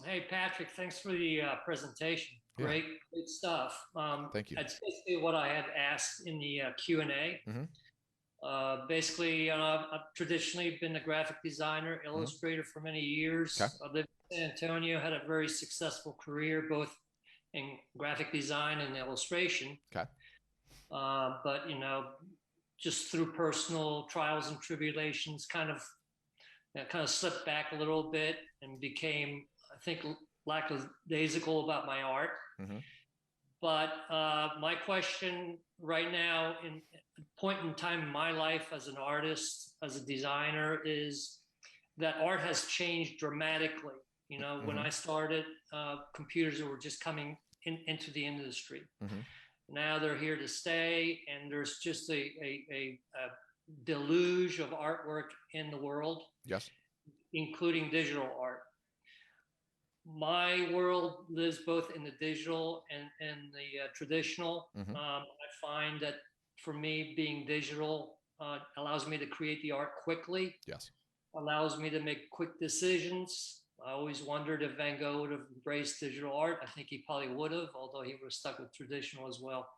Hey, Patrick, thanks for the presentation. Yeah, Great stuff. thank you. That's basically what I had asked in the Q&A. Hmm. Basically, I've traditionally been a graphic designer, Hmm. illustrator for many Okay. years. I lived in San Antonio, had a very successful career both in graphic design and illustration. Okay. But, just through personal trials and tribulations, kind of slipped back a little bit and became, I think, lackadaisical about my art. Hmm. But my question right now, in a point in time in my life as an artist, as a designer, is that art has changed dramatically. When Hmm. I started, computers were just coming into the industry. Hmm. Now they're here to stay, and there's just a deluge of artwork in the world, Yes. including digital art. My world lives both in the digital and the traditional. Hmm. I find that for me, being digital allows me to create the art quickly, Yes. allows me to make quick decisions. I always wondered if Van Gogh would have embraced digital art. I think he probably would have, although he would have stuck with traditional as well.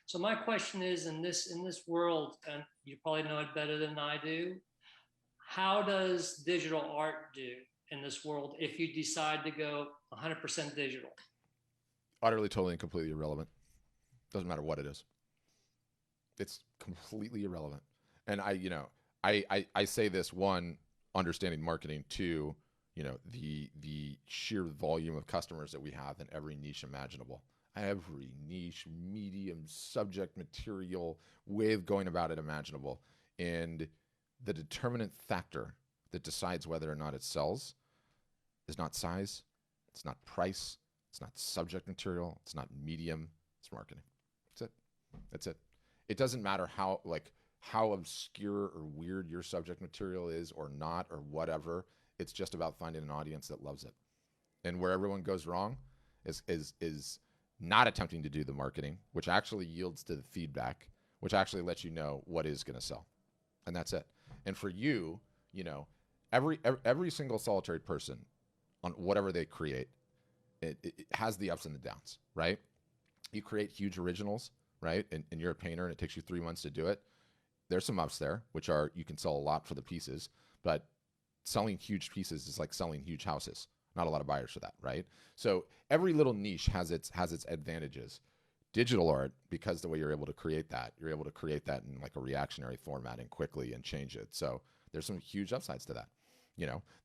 So my question is, in this world, and you probably know it better than I do, how does digital art do in this world if you decide to go 100% digital? Utterly, totally, and completely irrelevant. Doesn't matter what it is. It's completely irrelevant. And I say this one, understanding marketing, two, the sheer volume of customers that we have in every niche imaginable. Every niche, medium, subject, material, way of going about it imaginable. And the determinant factor that decides whether or not it sells is not size, it's not price, it's not subject material, it's not medium, it's marketing. That's it. That's it. It doesn't matter how obscure or weird your subject material is or not or whatever. It's just about finding an audience that loves it. And where everyone goes wrong is not attempting to do the marketing, which actually yields to the feedback, which actually lets you know what is going to sell. And that's it. And for you, you know, every single solitary person on whatever they create, it has the ups and the downs, right? You create huge originals, right? And you're a painter and it takes you 3 months to do it. There's some ups there, which are you can sell a lot for the pieces, but selling huge pieces is like selling huge houses. Not a lot of buyers for that, right? So every little niche has its advantages. Digital art, because the way you're able to create that in like a reactionary format and quickly and change it. So there's some huge upsides to that.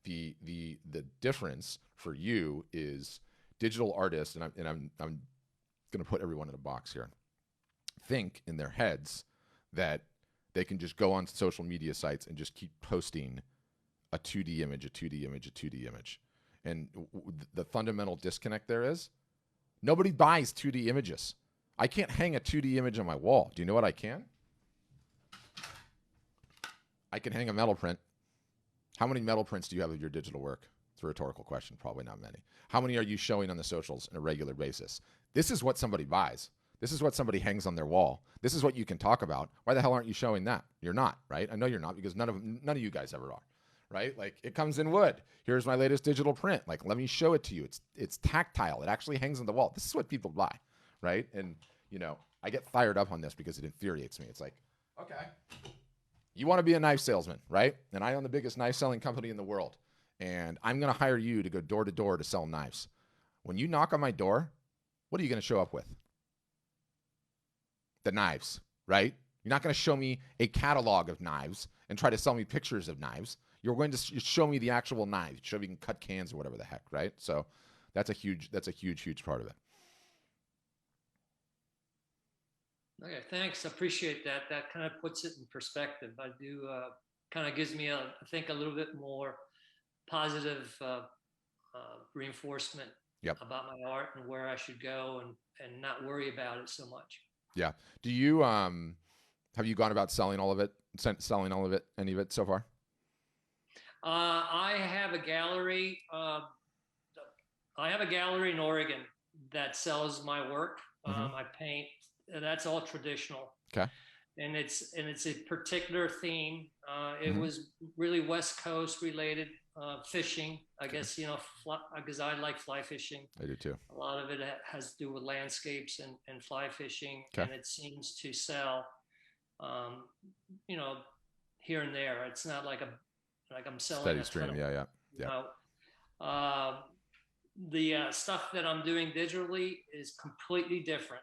The difference for you is digital artists, and I'm going to put everyone in a box here. Think in their heads that they can just go on social media sites and just keep posting a 2D image, a 2D image, a 2D image. And the fundamental disconnect there is nobody buys 2D images. I can't hang a 2D image on my wall. Do you know what I can? I can hang a metal print. How many metal prints do you have of your digital work? It's a rhetorical question. Probably not many. How many are you showing on the socials on a regular basis? This is what somebody buys. This is what somebody hangs on their wall. This is what you can talk about. Why the hell aren't you showing that? You're not, right? I know you're not because none of you guys ever are, right? Like it comes in wood. Here's my latest digital print. Like let me show it to you. It's tactile. It actually hangs on the wall. This is what people buy, right? And I get fired up on this because it infuriates me. It's like, okay, you want to be a knife salesman, right? And I own the biggest knife selling company in the world. And I'm going to hire you to go door to door to sell knives. When you knock on my door, what are you going to show up with? The knives, right? You're not going to show me a catalog of knives and try to sell me pictures of knives. You're going to show me the actual knives, show me you can cut cans or whatever the heck, right? So that's a huge part of it. Okay, thanks. I appreciate that. That kind of puts it in perspective. I do kind of gives me, I think, a little bit more positive reinforcement Yep. about my art and where I should go and not worry about it so much. Yeah. Do you have you gone about selling all of it, selling all of it, any of it so far? I have a gallery. I have a gallery in Oregon that sells my work. Mm-hmm. I paint. That's all traditional, Okay. and it's a particular theme. It Mm-hmm. was really West Coast related. fishing. I guess, because I like fly fishing. I do too. A lot of it has to do with landscapes and fly fishing, Okay. and it seems to sell, um, you know, here and there. It's not like I'm selling Steady a ton stream. of, Yeah. you know. Uh, the stuff that I'm doing digitally is completely different.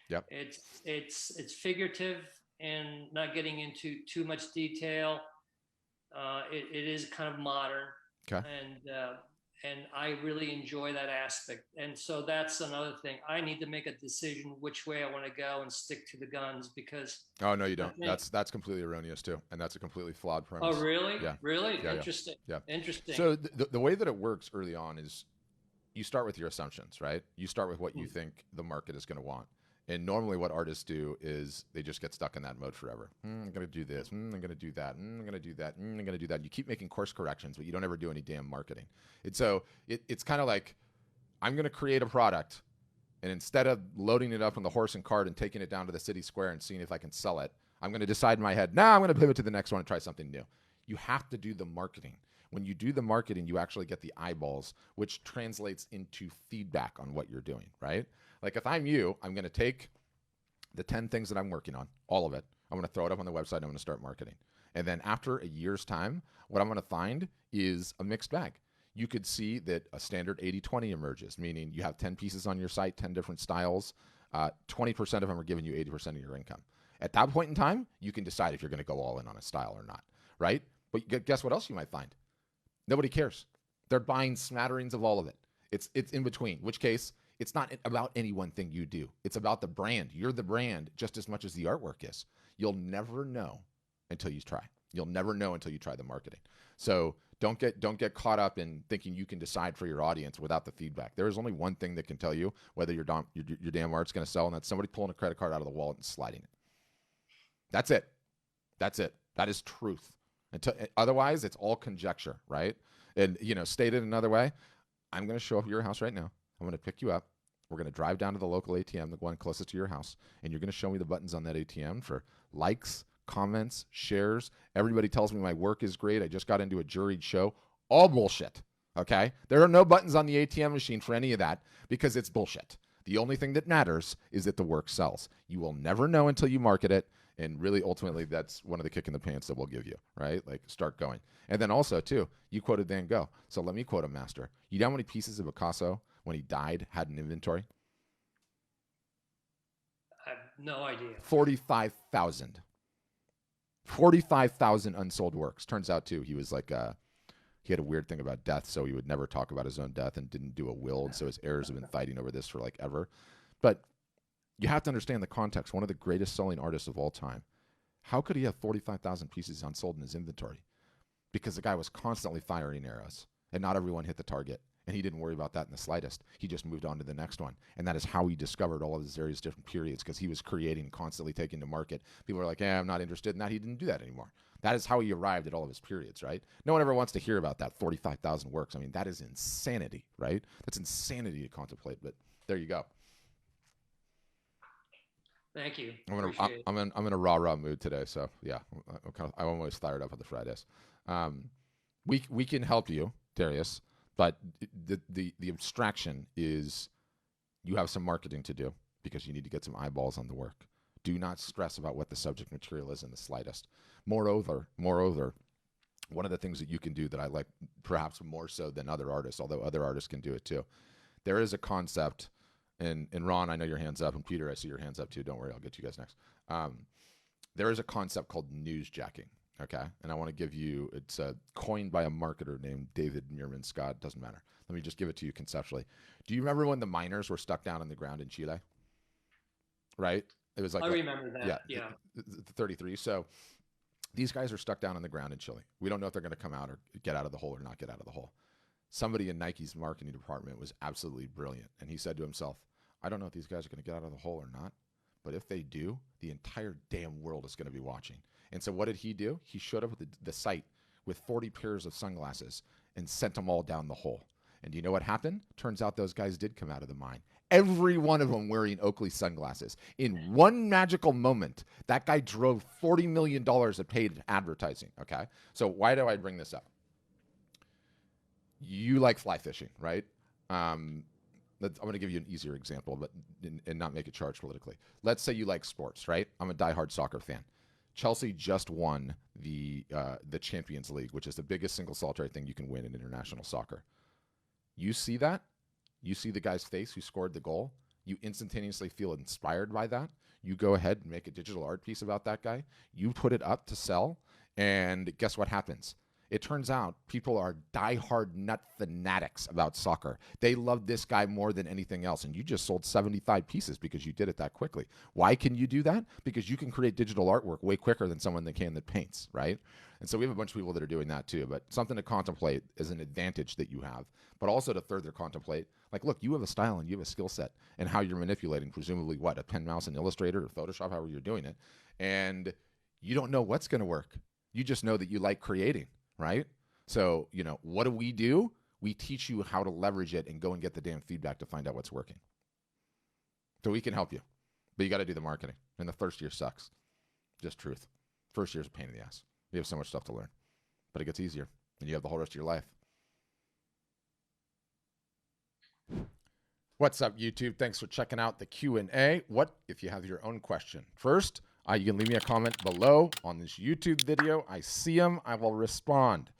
Yep. It's figurative and not getting into too much detail. It is kind of modern, Okay. and I really enjoy that aspect. And so that's another thing. I need to make a decision which way I want to go and stick to the guns, because Oh no, you don't. think, That's completely erroneous too, and that's a completely flawed oh premise. really? Yeah. Really? Yeah. Interesting. Yeah. Interesting. So the way that it works early on is you start with your assumptions, right? You start with what you think the market is going to want. And normally what artists do is they just get stuck in that mode forever. I'm going to do this. I'm going to do that. I'm going to do that. I'm going to do that. You keep making course corrections, but you don't ever do any damn marketing. And so it's kind of like, I'm going to create a product, and instead of loading it up on the horse and cart and taking it down to the city square and seeing if I can sell it, I'm going to decide in my head, I'm going to pivot to the next one and try something new. You have to do the marketing. When you do the marketing, you actually get the eyeballs, which translates into feedback on what you're doing, right? Like if I'm you, I'm going to take the 10 things that I'm working on, all of it. I'm going to throw it up on the website. I'm going to start marketing. And then after a year's time, what I'm going to find is a mixed bag. You could see that a standard 80-20 emerges, meaning you have 10 pieces on your site, 10 different styles. 20% of them are giving you 80% of your income. At that point in time, you can decide if you're going to go all in on a style or not, right? But guess what else you might find? Nobody cares. They're buying smatterings of all of it. It's in between, which case it's not about any one thing you do. It's about the brand. You're the brand just as much as the artwork is. You'll never know until you try. You'll never know until you try the marketing. So don't get caught up in thinking you can decide for your audience without the feedback. There is only one thing that can tell you whether your damn art's going to sell, and that's somebody pulling a credit card out of the wallet and sliding it. That's it. That's it. That is truth. Otherwise, it's all conjecture, right? And, stated another way, I'm going to show up at your house right now. I'm going to pick you up. We're going to drive down to the local ATM, the one closest to your house, and you're going to show me the buttons on that ATM for likes, comments, shares. Everybody tells me my work is great. I just got into a juried show. All bullshit, okay? There are no buttons on the ATM machine for any of that because it's bullshit. The only thing that matters is that the work sells. You will never know until you market it. And really, ultimately, that's one of the kick in the pants that we'll give you, right? Like, start going. And then also, too, you quoted Van Gogh. So let me quote a master. You know how many pieces of Picasso, when he died, had an inventory? I have no idea. 45,000. 45,000 unsold works. Turns out, too, he was like, he had a weird thing about death, so he would never talk about his own death and didn't do a will. And so his heirs have been fighting over this for like ever. But you have to understand the context. One of the greatest selling artists of all time. How could he have 45,000 pieces unsold in his inventory? Because the guy was constantly firing arrows, and not everyone hit the target. And he didn't worry about that in the slightest. He just moved on to the next one. And that is how he discovered all of his various different periods, because he was creating, constantly taking to market. People are like, I'm not interested in that. He didn't do that anymore. That is how he arrived at all of his periods, right? No one ever wants to hear about that 45,000 works. I mean, that is insanity, right? That's insanity to contemplate, but there you go. Thank you. I'm in a rah mood today, so yeah, I'm always fired up on the Fridays. We can help you, Darius, but the abstraction is you have some marketing to do because you need to get some eyeballs on the work. Do not stress about what the subject material is in the slightest. Moreover, one of the things that you can do that I like perhaps more so than other artists, although other artists can do it too, there is a concept. And Ron, I know your hand's up, and Peter, I see your hands up too. Don't worry, I'll get to you guys next. There is a concept called newsjacking, okay? And I want to give you, it's coined by a marketer named David Meerman Scott. Doesn't matter. Let me just give it to you conceptually. Do you remember when the miners were stuck down on the ground in Chile? Right? It was like I remember that. Yeah. The 33. So these guys are stuck down on the ground in Chile. We don't know if they're going to come out or get out of the hole or not get out of the hole. Somebody in Nike's marketing department was absolutely brilliant, and he said to himself, I don't know if these guys are going to get out of the hole or not, but if they do, the entire damn world is going to be watching. And so what did he do? He showed up at the site with 40 pairs of sunglasses and sent them all down the hole. And do you know what happened? Turns out those guys did come out of the mine. Every one of them wearing Oakley sunglasses. In one magical moment, that guy drove $40 million of paid advertising, okay? So why do I bring this up? you like fly fishing, right? I'm going to give you an easier example, but and not make it charged politically. Let's say you like sports, right? I'm a diehard soccer fan. Chelsea just won the Champions League, which is the biggest single solitary thing you can win in international soccer. You see that? You see the guy's face who scored the goal. You instantaneously feel inspired by that. You go ahead and make a digital art piece about that guy. You put it up to sell, and guess what happens? It turns out people are diehard nut fanatics about soccer. They love this guy more than anything else, and you just sold 75 pieces because you did it that quickly. Why can you do that? Because you can create digital artwork way quicker than someone that paints, right? And so we have a bunch of people that are doing that too, but something to contemplate is an advantage that you have, but also to further contemplate, like, look, you have a style and you have a skill set and how you're manipulating, presumably what, a pen mouse in Illustrator or Photoshop, however you're doing it. And you don't know what's going to work. You just know that you like creating, right? So, what do? We teach you how to leverage it and go and get the damn feedback to find out what's working. So we can help you, but you got to do the marketing. And the first year sucks. Just truth. First year's a pain in the ass. You have so much stuff to learn, but it gets easier and you have the whole rest of your life. What's up, YouTube? Thanks for checking out the Q&A. What if you have your own question? First, you can leave me a comment below on this YouTube video. I see them. I will respond.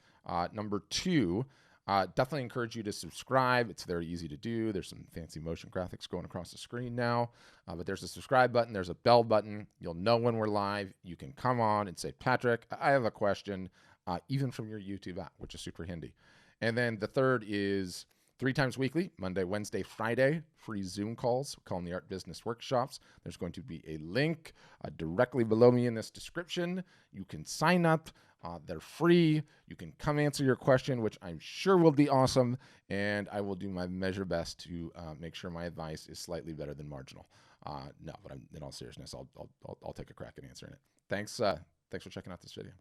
Number two, definitely encourage you to subscribe. It's very easy to do. There's some fancy motion graphics going across the screen now, but there's a subscribe button. There's a bell button. You'll know when we're live. You can come on and say, Patrick, I have a question, even from your YouTube app, which is super handy. And then the third is 3 times weekly, Monday, Wednesday, Friday, free Zoom calls. We call them the Art Business Workshops. There's going to be a link directly below me in this description. You can sign up. They're free. You can come answer your question, which I'm sure will be awesome. And I will do my measure best to make sure my advice is slightly better than marginal. No, but in all seriousness, I'll take a crack at answering it. Thanks for checking out this video.